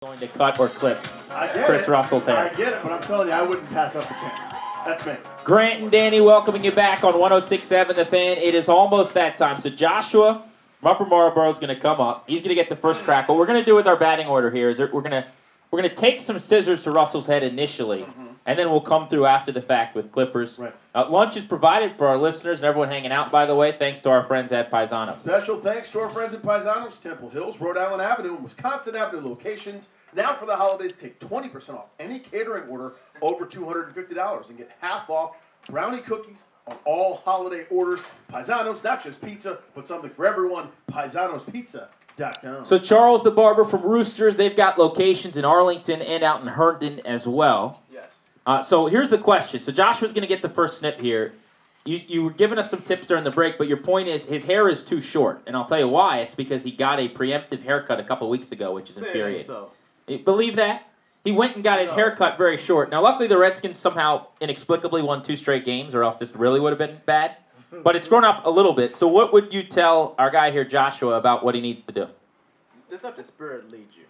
going to cut or clip Chris Chris Russell's hair. I get it, but I'm telling you, I wouldn't pass up the chance. That's me. Grant and Danny welcoming you back on 106.7 The Fan. It is almost that time. So Joshua from Upper Marlboro is going to come up. He's going to get the first crack. What we're going to do with our batting order here is that we're going to take some scissors to Russell's head initially, and then we'll come through after the fact with clippers. Right. Lunch is provided for our listeners and everyone hanging out, by the way, thanks to our friends at Paisano. Special thanks to our friends at Paisanos, Temple Hills, Rhode Island Avenue, and Wisconsin Avenue locations. Now for the holidays, take 20% off any catering order over $250 and get half off brownie cookies on all holiday orders. Paisanos, not just pizza, but something for everyone. Paisano'sPizza.com. So Charles the Barber from Roosters, they've got locations in Arlington and out in Herndon as well. Yes. So here's the question. So Joshua's going to get the first snip here. You were giving us some tips during the break, but your point is his hair is too short. And I'll tell you why. It's because he got a preemptive haircut a couple weeks ago, which is infuriating. So. Believe that? He went and got his hair cut very short. Now, luckily, the Redskins somehow inexplicably won 2 straight games, or else this really would have been bad. But it's grown up a little bit. So what would you tell our guy here, Joshua, about what he needs to do? Just let the Spirit lead you.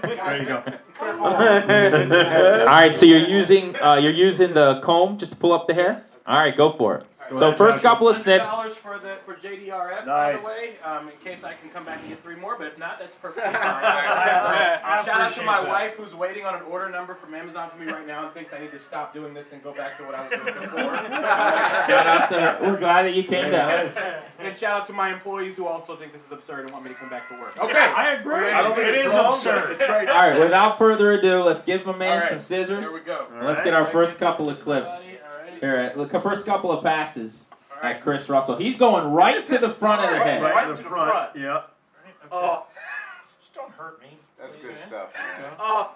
There you go. All right, so you're using the comb just to pull up the hair? All right, go for it. So ahead, first Joshua. couple of snips. $100 for JDRF, by Nice. the way, in case I can come back and get 3 more, but if not, that's perfectly fine. Shout out to my wife who's waiting on an order number from Amazon for me right now and thinks I need to stop doing this and go back to what I was doing before. Shout out to her. We're glad that you came down. And shout out to my employees who also think this is absurd and want me to come back to work. Okay. I agree. I don't think It it's is wrong, absurd. but it's great. All right, without further ado, let's give my man All right, some scissors. Here we go. And let's get our first couple of clips. Here, look, first couple of passes at Chris Russell. He's going right to the front of the head. Right in the front. Yep. Oh, Just don't hurt me. That's good stuff, man. oh.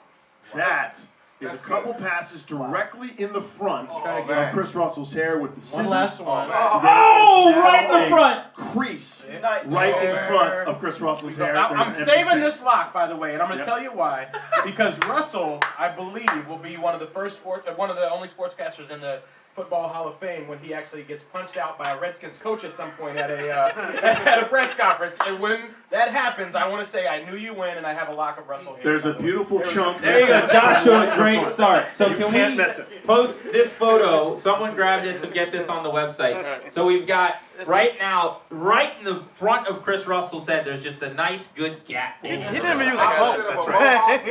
That is That's a couple good. passes directly in the front of man. Chris Russell's hair with the scissors. One last one. Oh, Oh, right in the front. Crease right in front of Chris Russell's hair. Now, I'm There's an saving empty this lock, by the way, and I'm going to Yep. tell you why. Because Russell, I believe, will be one of the only sportscasters in the Football Hall of Fame when he actually gets punched out by a Redskins coach at some point at a press conference. And when that happens, I want to say I knew you win, and I have a lock of Russell here. There's a beautiful chunk. There you go, Joshua. Great start. So You can can't we miss it. post this photo? Someone grab this and get this on the website. So we've got right now, right in the front of Chris Russell's head, there's just a nice, good gap. He didn't even use a I comb. said it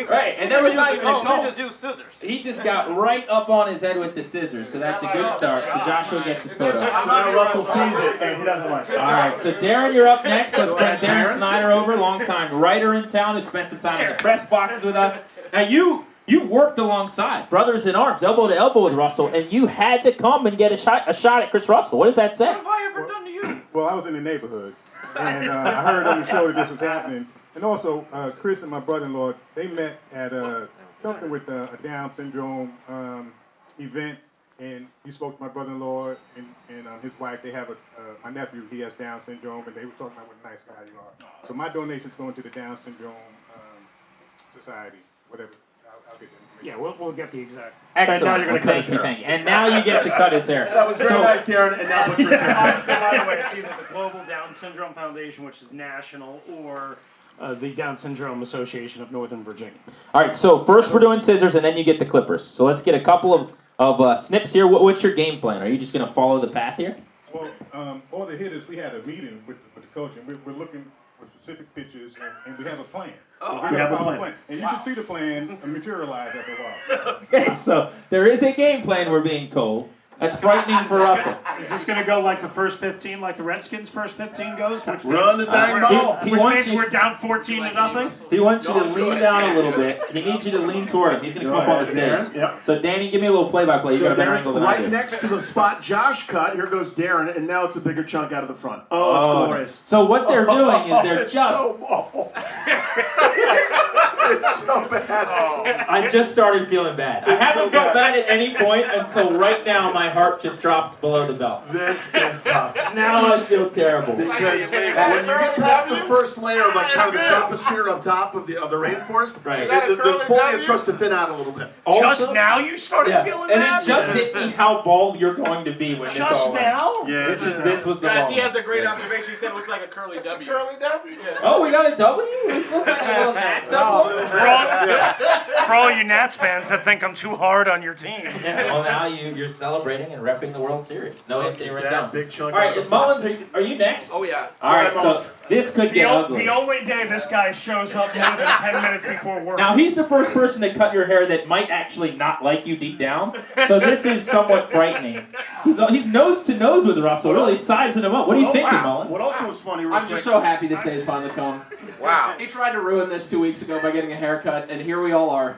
was Right, and there was not even a comb. He just used scissors. He just got right up on his head with the scissors, so that's a good start. So Joshua gets his photo. So now Russell sees it and he doesn't like it. All right, so Darren, you're up next. Let's Go bring ahead, Darren Darren. Snyder over, longtime writer in town who spent some time in the press boxes with us. Now you worked alongside, brothers in arms, elbow to elbow with Russell, and you had to come and get a shot at Chris Russell. What does that say? What have I ever done to you? Well, I was in the neighborhood, and I heard on the show that this was happening. And also, Chris and my brother-in-law, they met at something with a Down syndrome event, and you spoke to my brother-in-law and his wife. They have my nephew, he has Down syndrome, and they were talking about what a nice guy you are. So my donation's going to the Down syndrome society, whatever. I'll get the information. Yeah, we'll get the exact. Excellent. now you're gonna cut his hair. Thank you. And now you get to cut his hair. That was very nice, Darren, and now put your hair. By the way, it's either the Global Down Syndrome Foundation, which is national, or the Down Syndrome Association of Northern Virginia. All right, so first we're doing scissors, and then you get the clippers. So let's get a couple of snips here. What's your game plan? Are you just going to follow the path here? Well, all the hitters, we had a meeting with the coach, and we're looking for specific pitches, and we have a plan. So we have a follow plan. And you should see the plan materialize after a while. Okay, so there is a game plan, we're being told. That's frightening for Russell. Is this going to go like the first 15, like the Redskins' first 15 goes? Which Run the dang ball. He Which wants means you- we're down 14-0. He wants you to lean down a little bit. He needs you to lean toward him. He's going to come up on the stage. Yep. So Danny, give me a little play-by-play. You got So a better Darren's angle than I right do. next to the spot Josh cut. Here goes Darren, and now it's a bigger chunk out of the front. Oh, it's glorious. So what they're doing is they're It's just so awful. It's so bad. I just started feeling bad. I haven't felt bad at any point until right now. My heart just dropped below the belt. This is tough. Now I feel terrible. Because when you get past the first layer of like kind of the troposphere up top of the rainforest, Right. the foliage starts to thin out a little bit. Just now you started feeling and bad? it just hit me how bald you're going to be when this Just all now? Yeah, This was the Guys, he moment. has a great observation. He said it looks like a curly W. Curly W? Yeah. Oh, we got a W? This looks like a little Nats symbol. For all you Nats fans that think I'm too hard on your team. Yeah, well now you're celebrating and repping the World Series. No hit, they went down. Big chunk. All right, is Mullins, are you next? Oh, yeah. All right, so this could get ugly. The only day this guy shows up more than 10 minutes before work. Now he's the first person to cut your hair that might actually not like you deep down. So this is somewhat frightening. He's nose to nose with Russell, really sizing him up. What do you think, Mullins? What also was funny, real I'm quick, just so happy this day has finally come. Wow. He tried to ruin this 2 weeks ago by getting a haircut, and here we all are.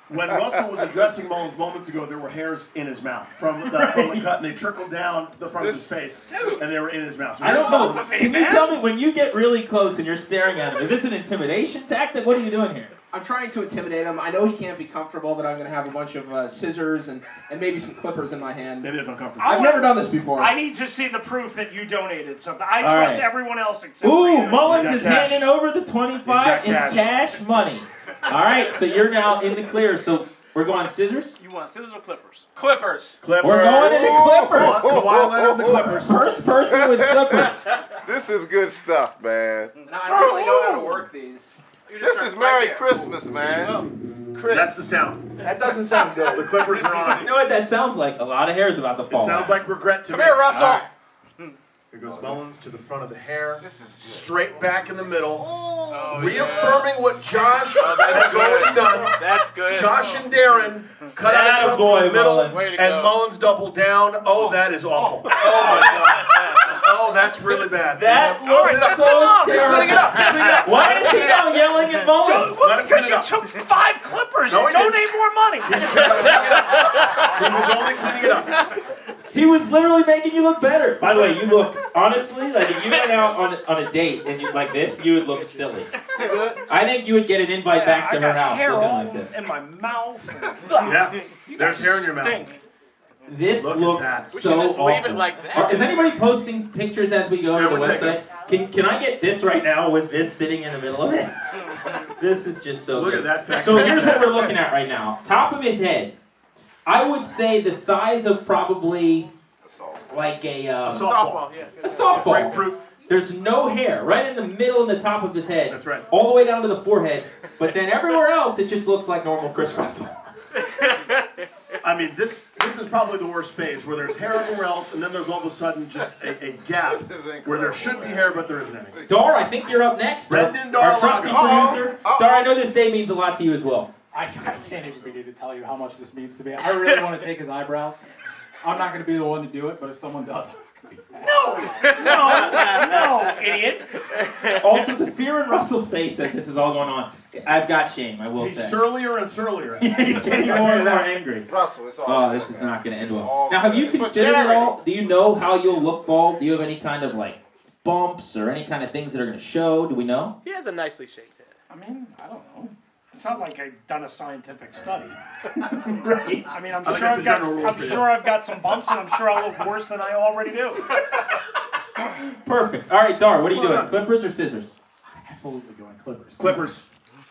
when Russell was addressing Mullins moments ago, there were hairs in his mouth from the cut, and they trickled down to the front of his face, and they were in his mouth. So I don't know. Mullins. Can you tell me, when you get really close and you're staring at him, is this an intimidation tactic? What are you doing here? I'm trying to intimidate him. I know he can't be comfortable that I'm going to have a bunch of scissors and maybe some clippers in my hand. It is uncomfortable. I've never done this before. I need to see the proof that you donated something. I All trust right. everyone else except for Ooh, you. Mullins He's is got cash. handing over the 25 in cash. cash money. All right, so you're now in the clear. So we're going scissors? You want scissors or clippers? Clippers. Clippers. We're going into Clippers. Kawhi Leonard and the Clippers. First person with Clippers. This is good stuff, man. Now, I don't really know how to work these. This is Merry Christmas, man. Chris. That's the sound. That doesn't sound The good. Clippers are on. You know what that sounds like? A lot of hair is about to fall. It sounds like regret to Come me. here, Russell. All right. Here goes Mullins to the front of the hair. This is good. Straight back in the middle. Oh, Reaffirming what Josh that's has already done. That's good. Josh and Darren cut out a Atta chunk boy, from the middle, Mullins. Way to and go. Mullins doubled down. Oh, that is awful. Oh, my God. Oh, that's really bad. That All right, looks that's so enough. He's cleaning it terrible. up. He's cleaning it up. Why is he now yelling at Mullins? Let him Because clean you it up. took 5 clippers. No, he didn't. Donate more money. He was only cleaning it up. He was literally making you look better. By the way, you look, honestly, like if you went out on a date and you like this, you would look silly. I think you would get an invite back to I her got house hair looking all like this. in my mouth. Yeah. There's hair in your mouth. Stink. This Look at looks that. We so should just leave awful. it like that. Is anybody posting pictures as we go Yeah, to the we're taking website? Can I get this right now with this sitting in the middle of it? This is just so Look good. at that. So here's what we're looking at right now. Top of his head. I would say the size of probably like a Softball, yeah. a softball. Grapefruit. There's no hair right in the middle and the top of his head. That's right. All the way down to the forehead. But then everywhere else, it just looks like normal Chris Russell. I mean, this is probably the worst phase, where there's hair everywhere else, and then there's all of a sudden just a gap This is incredible, where there should be man. hair, but there isn't any. Dar, I think you're up next. Brendan Our Dar trusty Lago. producer. Dar, I know this day means a lot to you as well. I can't even begin to tell you how much this means to me. I really want to take his eyebrows. I'm not going to be the one to do it, but if someone does, I'm going to be mad. No, idiot. Also, the fear in Russell's face as this is all going on. I've got shame, I will He's say. surlier and surlier. He's getting more and more angry. Russell, it's all Oh, good, this is man. not going to end It's well. all Now, have you good. It's for considered at charity. all? Do you know how you'll look bald? Do you have any kind of like bumps or any kind of things that are going to show? Do we know? He has a nicely shaped head. I mean, I don't know. It's not like I've done a scientific study. Right. I mean, I'm think sure it's a I've got, general rule I'm for you. sure I've got some bumps, and I'm sure I look worse than I already do. Perfect. All right, Dar, what are you Hold doing? on. Clippers or scissors? Absolutely going Clippers. Clippers.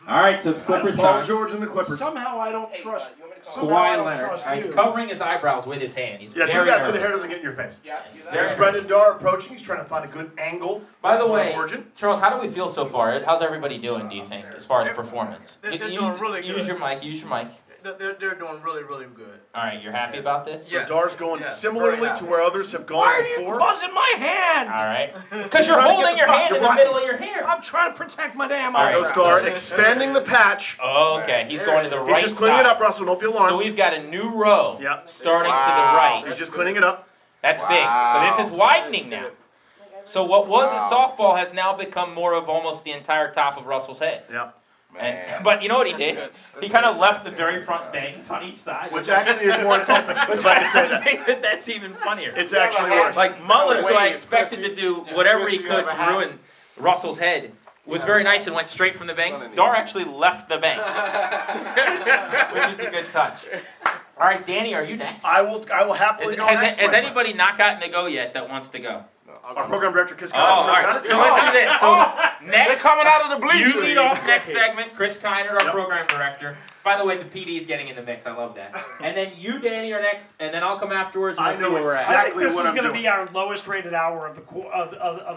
All right, so it's Clippers Paul time. George and the Clippers. Somehow I don't trust. Somehow I Kawhi don't Leonard. trust He's you. covering his eyebrows with his hand. He's Yeah, very do that so the nervous. hair doesn't get in your face. Yeah, do that. There's Brendan Dar approaching. He's trying to find a good angle. By the for way, origin. Charles, how do we feel so far? How's everybody doing, do you think, as far as performance? They're doing really Use good. your mic, use your mic. They're doing really, really good. All right, you're happy about this? Yeah. So Dar's going Yes, similarly very to happy. where others have gone Why are you before. buzzing my hand? All right. Because you're Trying to get holding the your spot. hand You're in the blocking. middle of your hair. I'm trying to protect my damn All right. Goes eyebrows. Dar expanding the patch. Oh, okay, he's going to the right He's just cleaning side. it up, Russell. Don't be alarmed. So we've got a new row Yeah. starting to the Wow. right. He's just cleaning it up. That's big. So this is widening now. So what was a softball has now become more of almost the entire top of Russell's head. Yeah. Man. But you know what he did? He kind of left the very front bangs on each side. Which actually is more insulting. Which if I can I say that. think that that's even funnier. It's actually worse. Like Mullins, who I Wait, expected to do Chris, whatever he you could ever to had- ruin Russell's head, was very nice and went straight from the banks. Dar actually left the banks, which is a good touch. All right, Danny, are you next? I will happily go next. Has anybody not gotten to go yet that wants to go? Our program director, Chris Oh, all right. So let's do this. So next, They're coming out of the bleachers. you lead off next segment. Chris Kiner, our program director. By the way, the PD is getting in the mix. I love that. And then you, Danny, are next, and then I'll come afterwards and we'll see where we're at. I think this what is I'm going to doing. be our lowest rated hour of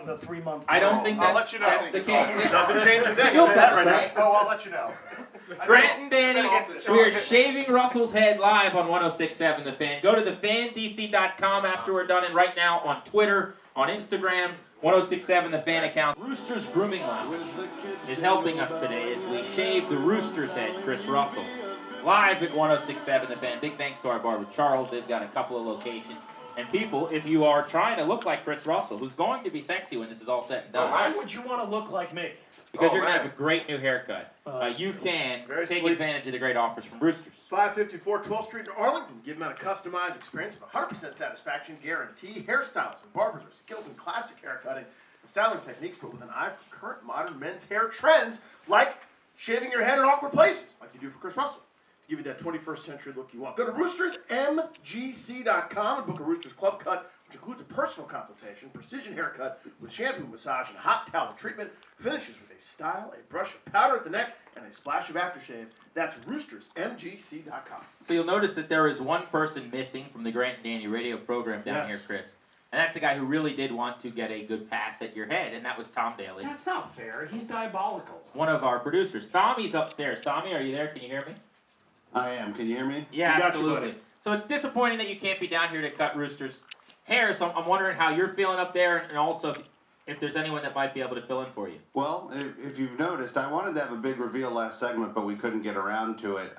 the 3 month. I don't think I'll that's, let you know. that's the case. Doesn't change a thing. You'll I'll tell you that tell right us, now. right? Oh, I'll let you know. Grant and Danny, we are shaving Russell's head live on 106.7 The Fan. Go to thefandc.com after we're done, and right now on Twitter, on Instagram, 106.7 The Fan account. Roosters Grooming Line is helping us today as we shave the Rooster's head, Chris Russell. Live at 106.7 The Fan. Big thanks to our barber, Charles. They've got a couple of locations. And people, if you are trying to look like Chris Russell, who's going to be sexy when this is all said and done, Why would you want to look like me? because Oh, you're going to man. have a great new haircut, you can Very take sleek. advantage of the great offers from Roosters. 554 12th Street in Arlington. Give them a customized experience with 100% satisfaction guarantee. Hairstylists and barbers are skilled in classic haircutting and styling techniques, but with an eye for current modern men's hair trends, like shaving your head in awkward places, like you do for Chris Russell. To give you that 21st century look you want. Go to roostersmgc.com and book a Roosters Club Cut, which includes a personal consultation, precision haircut with shampoo, massage, and hot towel treatment. Finishes with a style, a brush of powder at the neck, and a splash of aftershave. That's roostersmgc.com. So you'll notice that there is one person missing from the Grant and Danny radio program down Yes. here, Chris. And that's a guy who really did want to get a good pass at your head, and that was Tom Daly, That's not fair. He's diabolical. one of our producers. Tommy's upstairs. Tommy, are you there? Can you hear me? I am. Can you hear me? Yeah, We got you, absolutely. buddy. So it's disappointing that you can't be down here to cut Rooster's hair, so I'm wondering how you're feeling up there, and also if there's anyone that might be able to fill in for you. Well, if you've noticed, I wanted to have a big reveal last segment, but we couldn't get around to it.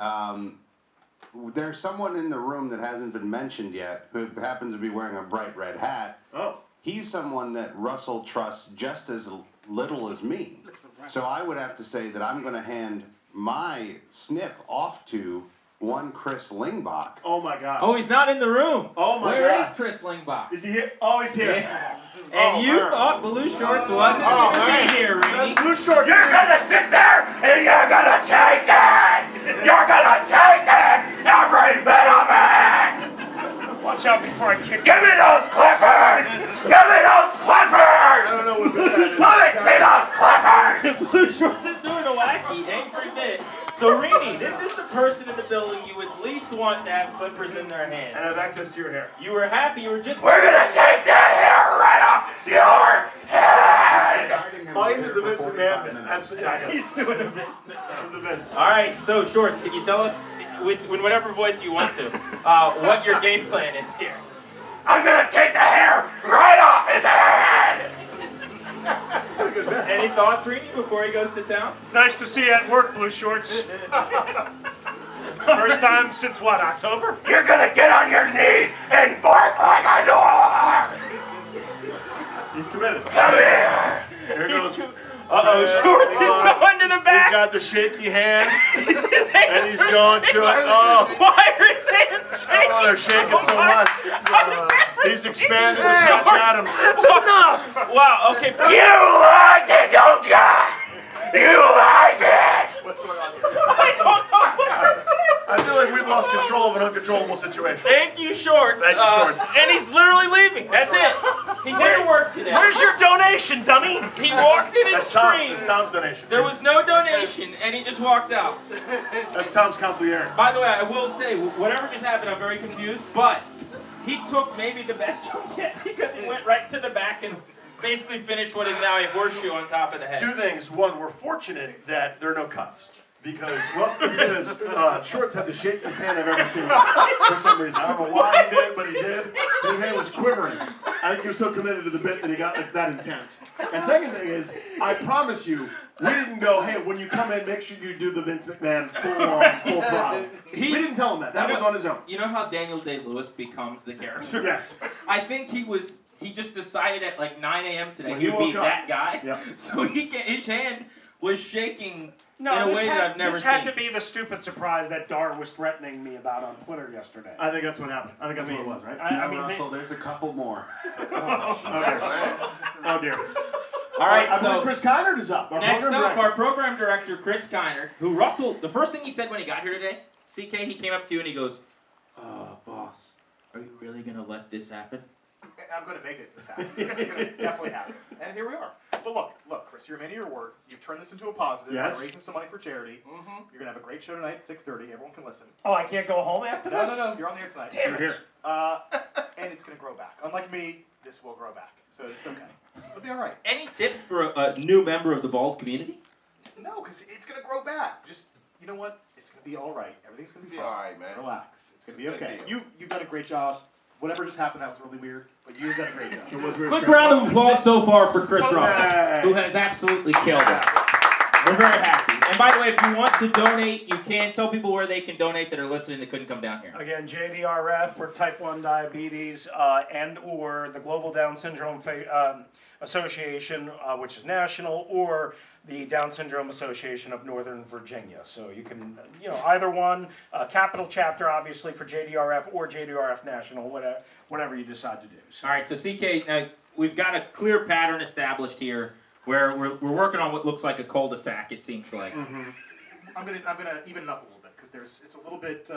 There's someone in the room that hasn't been mentioned yet who happens to be wearing a bright red hat. Oh. He's someone that Russell trusts just as little as me. So I would have to say that I'm going to hand my snip off to one Chris Lingbach. Oh my God. Oh, he's not in the room. Oh, my Where God. is Chris Lingbach? Is he here? Oh, he's here. Yeah. And you man. thought Blue Shorts wasn't Oh, going to man. be here, Reedy. That's Blue Shorts. You're gonna sit there and you're gonna take it! You're gonna take it! Every bit of it! Watch out before I kick. Give me those clippers! Give me those clippers! I don't know what that is. Let me see those clippers! Blue Shorts is doing a wacky angry bit. So, Reedy, this is the person in the building you would least want to have clippers in their And hands. have access to your hair. You were happy. You were just. We're gonna take that hair right off your head! Oh, he's at the Vince McMahon bit. That's what He's doing a bit. the Vince. All right, so Shorts, can you tell us, with whatever voice you want to, what your game plan is here? I'm gonna take the hair right off his head! Any thoughts, Reedy, before he goes to town? It's nice to see you at work, Blue Shorts. First time since what, October? You're gonna get on your knees and bark like a dog! He's committed. Come here! Here goes. Uh-oh, Shorts is going to the He's back. got the shaky hands, His hands and he's are going to it. Oh, Why are his hands shaking? oh, they're shaking so much. He's expanded to Such Adams. That's enough. Wow, okay. You like it, don't ya? You like it! What's going on here? I don't know what I feel like we've lost control of an uncontrollable situation. Thank you, Shorts. Thank you, Shorts. And he's literally leaving. That's it. He didn't work today. Where's your donation, dummy? He walked in and That's Tom's. screamed. It's Tom's donation. There was no donation, and he just walked out. That's Tom's consigliere. By the way, I will say, whatever just happened, I'm very confused, but he took maybe the best joke yet because he went right to the back and basically finished what is now a horseshoe on top of the head. Two things. One, we're fortunate that there are no cuts. Because Shorts had the shakiest hand I've ever seen for some reason. I don't know why he did, but he did. His hand was quivering. I think he was so committed to the bit that he got that intense. And second thing is, I promise you, we didn't go, hey, when you come in, make sure you do the Vince McMahon full throttle. We didn't tell him that. That was on his own. You know how Daniel Day-Lewis becomes the character? Yes. I think he just decided at like 9 a.m. today When he he would be woke up. that guy. Yep. So his hand was shaking in No, a this way that I've never this seen. had to be the stupid surprise that Dar was threatening me about on Twitter yesterday. I think that's what happened. I think that's what it was, right? I No, mean, Russell, there's a couple more. Okay. Oh, dear. All right, I believe so Chris Kynard is up. Our next program up, director. our program director, Chris Kynard, who Russell, the first thing he said when he got here today, CK, he came up to you and he goes, boss, are you really going to let this happen? I'm going to make it this happen. This is going to definitely happen. And here we are. But look, Chris, you're a man of your word. You've turned this into a positive Yes. by raising some money for charity. You're going to have a great show tonight at 6:30. Everyone can listen. Oh, I can't go home after this? No. You're on the air tonight. Damn it. And it's going to grow back. Unlike me, this will grow back. So it's okay. It'll be all right. Any tips for a new member of the bald community? No, because it's going to grow back. Just, you know what? It's going to be all right. Everything's going to be Be fine. all right, man. Relax. It's going to be Good okay. deal. You've done a great job. Whatever just happened, that was really weird. But you've done a great job. Quick round of applause so far for Chris Russell, who has absolutely killed it. We're very happy. And by the way, if you want to donate, you can. Tell people where they can donate that are listening that couldn't come down here. Again, JDRF for type 1 diabetes and or the Global Down Syndrome Association, which is national, or the Down Syndrome Association of Northern Virginia. So you can, either one, capital chapter, obviously, for JDRF or JDRF National, whatever you decide to do. So. All right, so CK, we've got a clear pattern established here where we're working on what looks like a cul-de-sac, it seems like. I'm gonna even it up a little bit because there's a little bit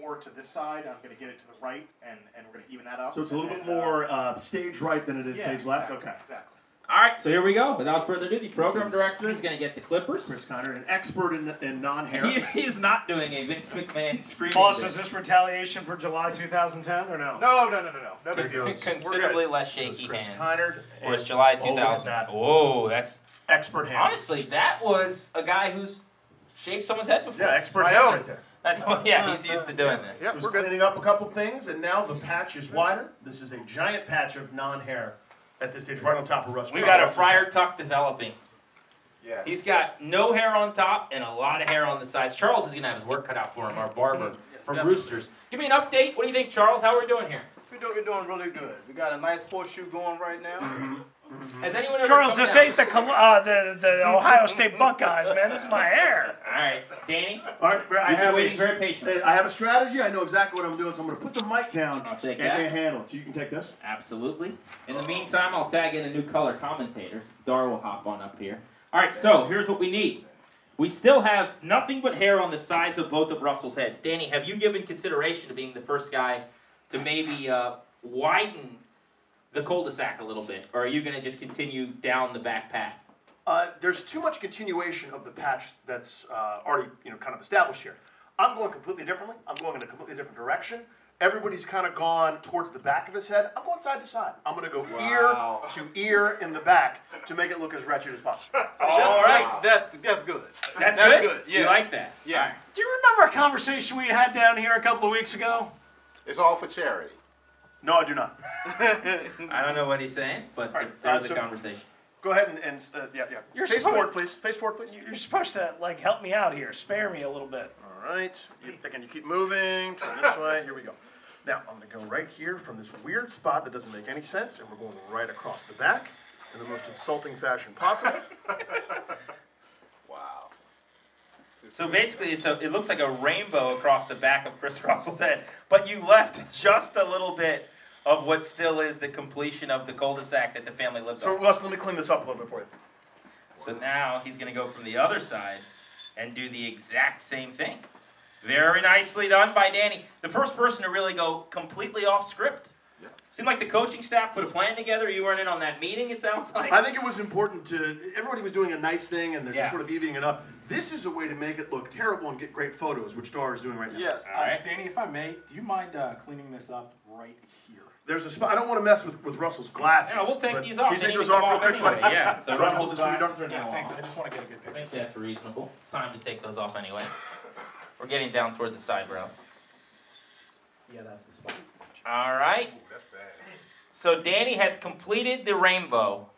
more to this side. I'm gonna get it to the right, and we're gonna even that up. So it's a little bit more stage right than it is stage left? Exactly, Okay. Exactly. All right, so here we go. Without further ado, the program director is going to get the clippers. Chris Kynard, an expert in non-hair. He's not doing a Vince McMahon screaming. Boss, is this retaliation for July 2010 or no? No. No big deal. Considerably less shaky Chris hands. Kynard. Or it's July Oh, look at 2000. that. Whoa, that's Expert hands. honestly, that was a guy who's shaved someone's head before. Yeah, expert My hands own. right there. Yeah, he's used to doing this. Yep, Just we're good. cleaning up a couple things, and now the patch is wider. This is a giant patch of non-hair at this stage, right on top of Russ. We got a Friar Tuck developing. Yeah. He's got no hair on top and a lot of hair on the sides. Charles is going to have his work cut out for him, our barber from Roosters. Give me an update. What do you think, Charles? How are we doing here? We're doing really good. We got a nice horseshoe going right now. Has anyone ever Charles, come this down- ain't the Ohio State Buckeyes, man. This is my hair. All right, Danny. All right, I You've been have waiting very patiently. I have a strategy. I know exactly what I'm doing, so I'm going to put the mic down I'll take and that. handle it. So you can take this. Absolutely. In the meantime, I'll tag in a new color commentator. Dar will hop on up here. All right, so here's what we need. We still have nothing but hair on the sides of both of Russell's heads. Danny, have you given consideration to being the first guy to maybe widen the cul-de-sac a little bit? Or are you going to just continue down the back path? There's too much continuation of the patch that's already kind of established here. I'm going completely differently. I'm going in a completely different direction. Everybody's kind of gone towards the back of his head. I'm going side to side. I'm going to go Wow. ear to ear in the back to make it look as wretched as possible. All right. That's good. That's good. good. Yeah. You like that? Yeah. All right. Do you remember a conversation we had down here a couple of weeks ago? It's all for charity. No, I do not. I don't know what he's saying, but All right, there's so- a conversation. Go ahead and yeah. You're Face supposed- forward, please. Face forward, please. You're supposed to help me out here, spare me a little bit. All right. Again, you keep moving. Turn this way. Here we go. Now, I'm going to go right here from this weird spot that doesn't make any sense, and we're going right across the back in the most insulting fashion possible. Wow. So basically, it looks like a rainbow across the back of Chris Russell's head, but you left just a little bit of what still is the completion of the cul-de-sac that the family lives So, on. Russ, let me clean this up a little bit for you. So now he's going to go from the other side and do the exact same thing. Very nicely done by Danny. The first person to really go completely off script. Yeah. Seemed like the coaching staff put a plan together. You weren't in on that meeting, it sounds like. I think it was important to, everybody was doing a nice thing, and they're Yeah. just sort of evening it up. This is a way to make it look terrible and get great photos, which Dar is doing right now. Yes. All right. Danny, if I may, do you mind cleaning this up right here? There's a spot, I don't want to mess with Russell's glasses. Yeah, we'll take but these off. Can you They take need those to come off real quick, anyway. buddy? Yeah, so Try to hold Russell's this for you, Dar. glasses are Yeah, now thanks. off. I just want to get a good I picture. think that's reasonable. It's time to take those off anyway. We're getting down toward the sidebrows. Yeah, that's the spot. All right. Ooh, that's bad. So Danny has completed the rainbow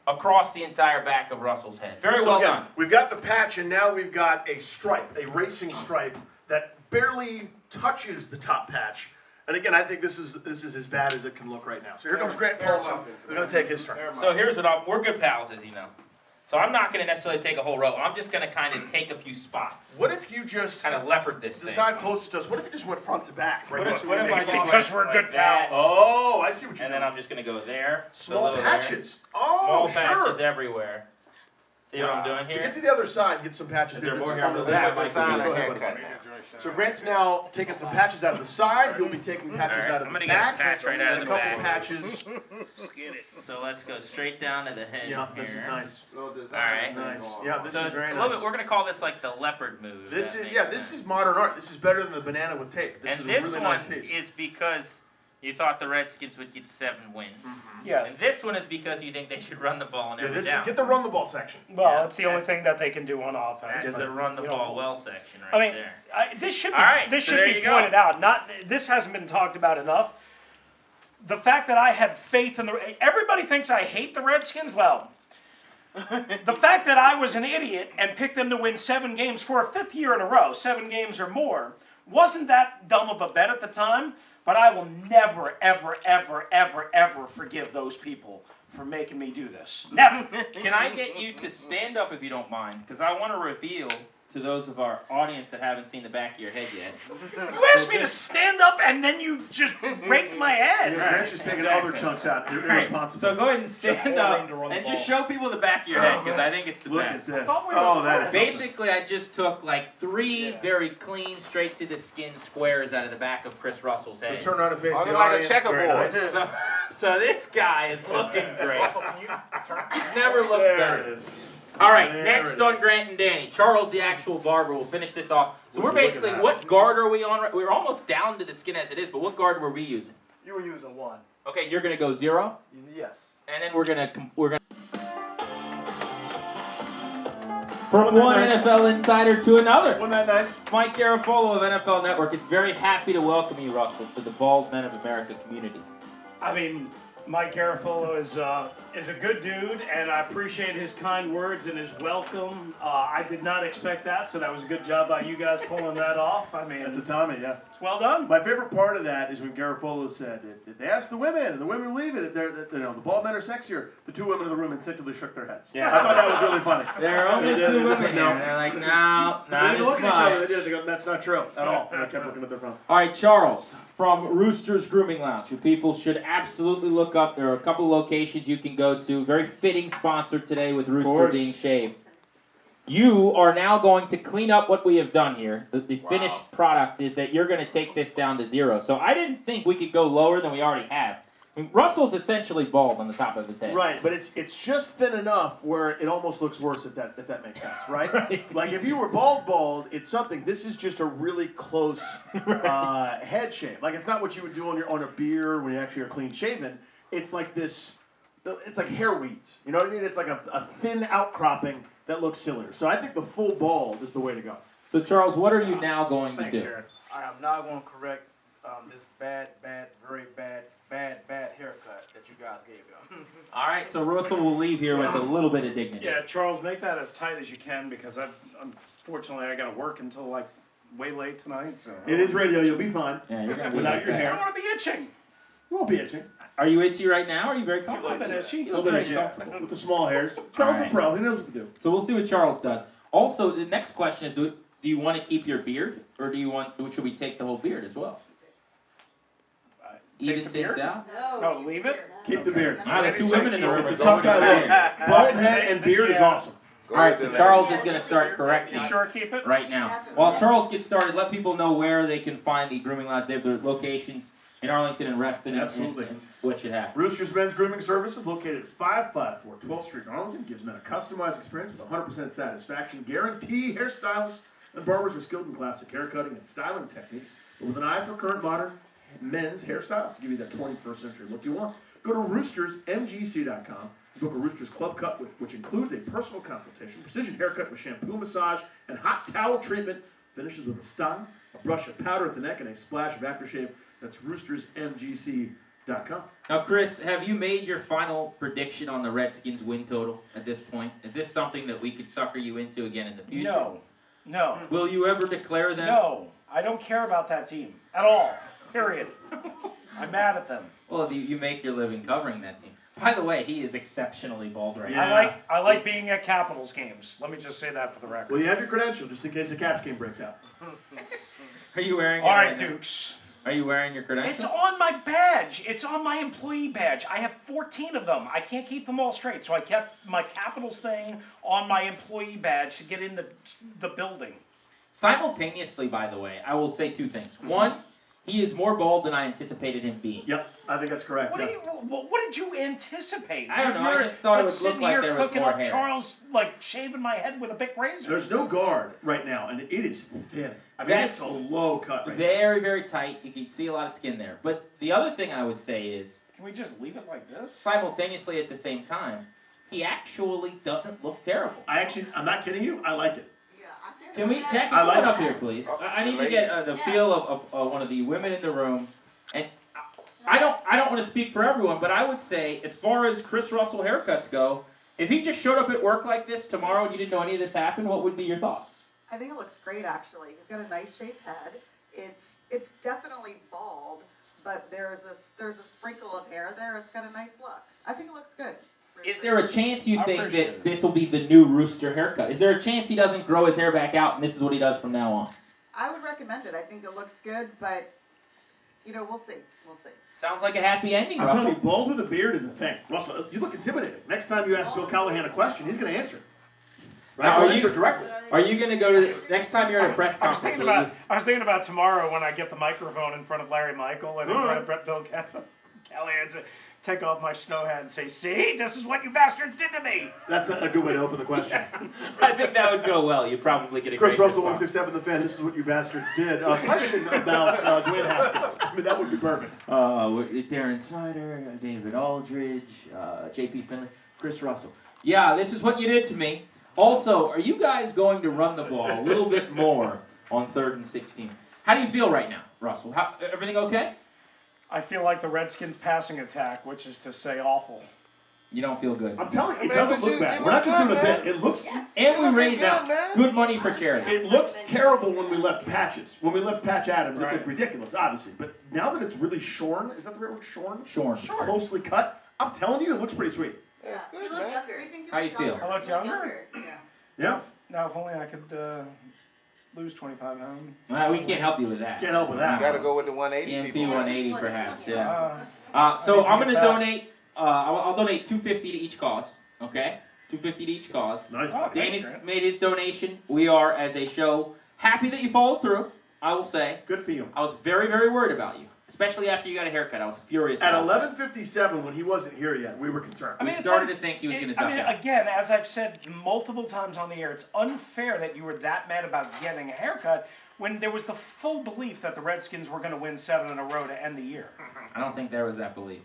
across the entire back of Russell's head. Very So well again, done. we've got the patch, and now we've got a stripe, a racing stripe that barely touches the top patch. And again, I think this is as bad as it can look right now. So here comes Grant Paulson, who's going to take his turn. So here's what we're good pals, as you know. So I'm not going to necessarily take a whole row. I'm just going to kind of take a few spots. What if you just Kind of leopard this the thing. side closest to us? What if you just went front to back? Right What next if, to what if I make just Because went we're like good that, pals. Oh, I see what you're and doing. then I'm just going to go there. a Small little there, patches. Oh, Small patches sure. everywhere. See what I'm doing So here? get to the other side and get some patches Is there there. more That's here? on the This back. is my Design a Go ahead, haircut buddy. now. So Grant's now taking some patches out of the side. He'll be taking patches Alright, out of I'm the gonna get a back. patch right out and of a the couple back. patches. So let's go straight down to the head Yeah, here. this is nice. No design. Alright. Nice. Yeah, this So is it's very a little nice. bit, we're going to call this like the leopard move. This That is makes this sense. is modern art. This is better than the banana with tape. This And is a this really one nice piece. is because you thought the Redskins would get 7 wins. Yeah. And this one is because you think they should run the ball in Yeah, every this down. get the run the ball section. Well, Yeah, it's the only that's- thing that they can do on offense. That's a run the You know, ball well section right I mean, there. this should be, All right, this so should there be you go. pointed out. This hasn't been talked about enough. The fact that I had faith in everybody thinks I hate the Redskins. Well, the fact that I was an idiot and picked them to win 7 games for a 5th year in a row, 7 games or more, wasn't that dumb of a bet at the time. But I will never, ever, ever, ever, ever forgive those people for making me do this. Never. Can I get you to stand up if you don't mind? Because I want to reveal to those of our audience that haven't seen the back of your head yet. You asked me to stand up and then you just raked my head. Yeah, Grant's just taking exactly. other chunks out. You're All right, irresponsible. so go ahead and stand more up room to run the and just ball. show people the back of your head because I think it's the Look best. at this. thought we were Oh, that is friends. something. Basically, I just took like 3 very clean, straight to the skin squares out of the back of Chris Russell's head. Turn around and face Oh, the they're like a audience. Very checkerboard. nice. So this guy is looking great. Russell, can you turn? He's never looked There better. it is. All right, There next it on is. Grant and Danny. Charles, the actual barber, will finish this off. So we're Would you look basically, at that? what guard are we on? We're almost down to the skin as it is, but what guard were we using? You were using a 1. Okay, you're gonna go 0, Yes. and then we're gonna. From one NFL insider to another, Wasn't that nice? Mike Garafolo of NFL Network is very happy to welcome you, Russell, to the Bald Men of America community. I mean, Mike Garafolo is a good dude, and I appreciate his kind words and his welcome. I did not expect that, so that was a good job by you guys pulling that off. I mean, That's a Tommy, yeah. it's well done. My favorite part of that is when Garofolo said, they asked the women, and the women leave it. The bald men are sexier. The 2 women in the room instinctively shook their heads. Yeah. I thought that was really funny. There are only They did, 2 they just women went, here. no. They're like, no, They not didn't as look at each other. much. They did. They go, that's not true at all. And I kept looking at their phones. All right, Charles, from Rooster's Grooming Lounge, who people should absolutely look up. There are a couple locations you can go to. Very fitting sponsor today with Rooster course. being shaved. You are now going to clean up what we have done here. The finished product is that you're going to take this down to 0. So I didn't think we could go lower than we already have. I mean, Russell's essentially bald on the top of his head. Right, but it's just thin enough where it almost looks worse if that makes sense, right? Right. Like if you were bald, it's something. This is just a really close head shape. Like it's not what you would do on a beard when you actually are clean shaven. It's like this. It's like hair weeds. You know what I mean? It's like a thin outcropping that looks sillier. So I think the full bald is the way to go. So Charles, what are you now going to Thanks, do? Sharon. I am now going to correct this bad, very bad haircut that you guys gave him. All right, so Russell will leave here with a little bit of dignity. Yeah, Charles, make that as tight as you can because unfortunately I got to work until like way late tonight. So It is radio. You'll be fine. Yeah, you're gonna be Without like your that. I hair. don't want to be itching. You won't be itching. Are you itchy right now? Are you very A little comfortable? bit itchy. You A look little very bit, yeah. comfortable. With the small hairs. Charles Alright. a pro. He knows what to do. So we'll see what Charles does. Also, the next question is: Do you want to keep your beard, or should we take the whole beard as well? Take Even the things beard? out. No, leave it. Keep the beard. All right, the 2 women in the room. It's are a tough going guy with look. the Bald head and beard is awesome. Go All right, with so the Charles lady. is going to start correcting You sure keep it? right now. While Charles gets started, let people know where they can find the grooming lounge. They have their locations in Arlington and Reston. and- Absolutely. And what should happen. Rooster's Men's Grooming Services, located at 554 12th Street in Arlington, gives men a customized experience with 100% satisfaction. Guarantee hairstylists and barbers are skilled in classic haircutting and styling techniques, but with an eye for current modern men's hairstyles to give you that 21st century look you want. Go to roostersmgc.com and book a Roosters Club Cut, which includes a personal consultation, precision haircut with shampoo massage, and hot towel treatment. Finishes with a style, a brush of powder at the neck, and a splash of aftershave. That's roostersmgc.com. Now, Chris, have you made your final prediction on the Redskins win total at this point? Is this something that we could sucker you into again in the future? No. Will you ever declare them? No. I don't care about that team at all. Period. I'm mad at them. Well, you make your living covering that team. By the way, he is exceptionally bald right Yeah. now. I like being at Capitals games. Let me just say that for the record. Well, you have your credential just in case the Caps game breaks out. Are you wearing? All right, Dukes. Are you wearing your credentials? It's on my badge. It's on my employee badge. I have 14 of them. I can't keep them all straight, so I kept my Capitals thing on my employee badge to get in the building. Simultaneously, by the way, I will say two things. One, he is more bald than I anticipated him being. Yep, I think that's correct. What, yeah. do you, what did you anticipate? I don't know, I You're, just thought it would sitting look like here there was cooking more up hair. Charles, like shaving my head with a big razor. There's no guard right now, and it is thin. I mean, That's it's a low cut right Very, very tight. You can see a lot of skin there. But the other thing I would say is, Can we just leave it like this? simultaneously at the same time, he actually doesn't look terrible. I'm not kidding you. I like it. Can we, Jackie, I come like on up it. here, please? I need to get the feel of one of the women in the room. And I don't want to speak for everyone, but I would say, as far as Chris Russell haircuts go, if he just showed up at work like this tomorrow and you didn't know any of this happened, what would be your thought? I think it looks great, actually. He's got a nice shaped head. It's definitely bald, but there's a sprinkle of hair there. It's got a nice look. I think it looks good. Is there a chance you I think appreciate that it. this will be the new Rooster haircut? Is there a chance he doesn't grow his hair back out and this is what he does from now on? I would recommend it. I think it looks good, but we'll see. We'll see. Sounds like a happy ending, I'm Russell. telling you, bald with a beard is a thing. Russell, you look intimidating. Next time you ask Bill Callahan a question, he's going to answer it. Right? Now, He'll are answer you- it directly. Are you going to go to next time you're at a press I was conference? thinking about tomorrow when I get the microphone in front of Larry Michael and in front of Bill Callahan to take off my snow hat and say, "See, this is what you bastards did to me." That's a good way to open the question. I think that would go well. You'd probably get a Chris great Russell, response. 167 the fan. This is what you bastards did. Question about Dwayne Haskins. I mean, that would be perfect. Darren Snyder, David Aldridge, J.P. Finley, Chris Russell. Yeah, this is what you did to me. Also, are you guys going to run the ball a little bit more on 3rd and 16? How do you feel right now, Russell? Everything okay? I feel like the Redskins' passing attack, which is to say awful. You don't feel good. I'm telling you, it Man, doesn't but look you bad. look We're not just doing good, a bit. man. It looks. And we raised good, man. good money for charity. It looked terrible when we left Patches. When we left Patch Adams, it Right. looked ridiculous, obviously. But now that it's really shorn, is that the right word? Shorn? Shorn. It's closely cut. I'm telling you, it looks pretty sweet. Yeah, it's good, You look man. younger. How you feel? I look younger? Yeah. Yeah. Now, if only I could lose 25 pounds. Well, we can't help you with that. Can't help with You that. gotta go with the 180 EMP people. 180 perhaps, yeah. I So need to I'm get going to back. donate, I'll donate $250 to each cause, okay? $250 to each cause. Nice. Oh, buddy. thanks, Danny's Trent. made his donation. We are, as a show, happy that you followed through, I will say. Good for you. I was very, very worried about you, especially after you got a haircut. I was furious. At about that. 11:57, when he wasn't here yet, we were concerned. We it's started to think he was gonna duck I mean, out. again, as I've said multiple times on the air, it's unfair that you were that mad about getting a haircut when there was the full belief that the Redskins were going to win 7 in a row to end the year. I don't think there was that belief.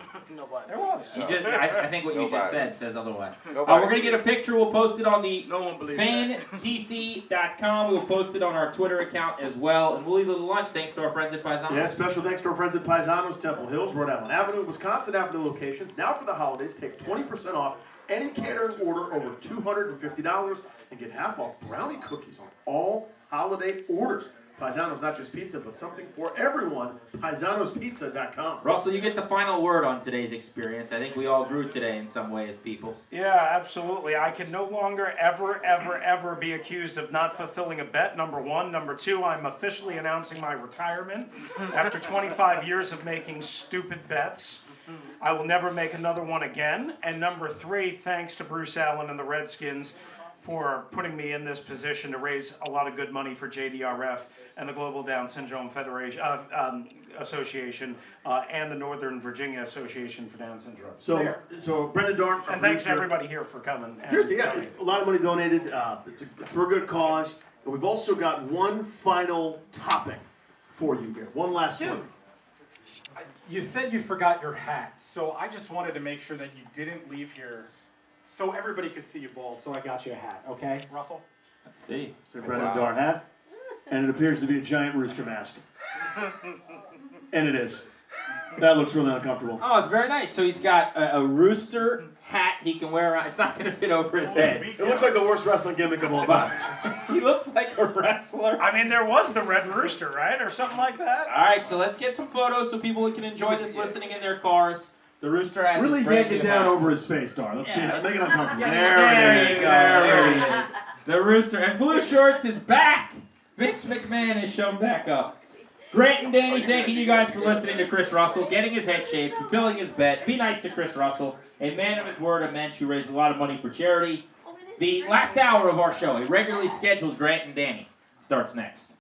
There was. You just, I think what you just Nobody. said says otherwise. Nobody We're going to get a picture. We'll post it on the No one believes that. fandc.com. We'll post it on our Twitter account as well. And we'll eat a little lunch thanks to our friends at Paisano. Yeah, special thanks to our friends at Paisanos, Temple Hills, Rhode Island Avenue, Wisconsin Avenue locations. Now for the holidays, take 20% off any catering order over $250 and get half off brownie cookies on all holiday orders. Paisano's not just pizza, but something for everyone. Paisano'sPizza.com. Russell, you get the final word on today's experience. I think we all grew today in some way as people. Yeah, absolutely. I can no longer ever be accused of not fulfilling a bet, number one. Number two, I'm officially announcing my retirement after 25 years of making stupid bets. I will never make another one again. And number three, thanks to Bruce Allen and the Redskins for putting me in this position to raise a lot of good money for JDRF and the Global Down Syndrome Federation Association and the Northern Virginia Association for Down Syndrome. So Brendan Dorn, And thanks to everybody here for coming. and Seriously, yeah, donating. a lot of money donated. It's for a good cause. And we've also got one final topping for you here. One last Dude. one. You said you forgot your hat, so I just wanted to make sure that you didn't leave here so everybody could see you bald, so I got you a hat, okay, Russell? Let's see. So Brendan Dorn hat. And it appears to be a giant rooster mask. And it is. That looks really uncomfortable. Oh, it's very nice. So he's got a rooster hat he can wear around. It's not going to fit over his head. It looks like the worst wrestling gimmick of all time. He looks like a wrestler. I mean, there was the Red Rooster, right? Or something like that. All right, so let's get some photos so people can enjoy this listening in their cars. The rooster has Really his yank brand it new down hat. over his face, Dar. Let's see Yeah, how. Make it uncomfortable. There There it is. you go. There he is. The rooster and blue shorts is back. Vince McMahon is shown back up. Grant and Danny, thanking you guys for listening to Chris Russell, getting his head shaved, fulfilling his bet. Be nice to Chris Russell, a man of his word, a mensch who raised a lot of money for charity. The last hour of our show, a regularly scheduled Grant and Danny, starts next.